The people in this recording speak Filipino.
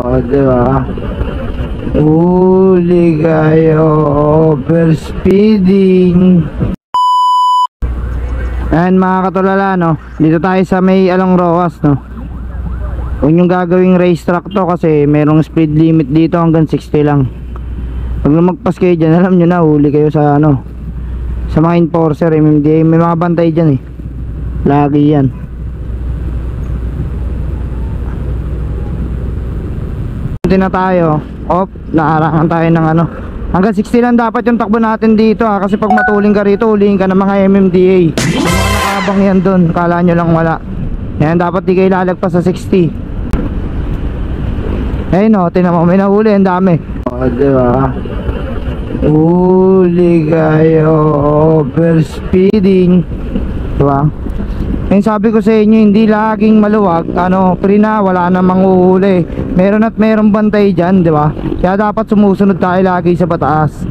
O, diba? Huli kayo, overspeeding. Ayan mga katulala, no? Dito tayo sa may Along Roas, no? Huwag yung gagawing racetrack to kasi merong speed limit dito hanggang 60 lang. Pag lumagpas kayo dyan, alam nyo na, huli kayo sa ano, sa mga enforcer, MMDA. May mga bantay dyan eh. Lagi yan. Punti na tayo. Op, naarangan tayo ng ano. Hanggang 60 lang dapat yung takbo natin dito ha. Kasi pag matuling ka rito, huliin ka ng mga MMDA. Mga nakabang yan dun, kala nyo lang wala. Yan, dapat di kayo lalagpas sa 60. Ayun o, tinan mo, may nahuli, ang dami. O, diba? Huli kayo, overspeeding. Diba? Yung sabi ko sa inyo, hindi laging maluwag, ano, free na, wala namang uhuli. Meron at meron bantay dyan, diba? Kaya dapat sumusunod tayo lagi sa pataas.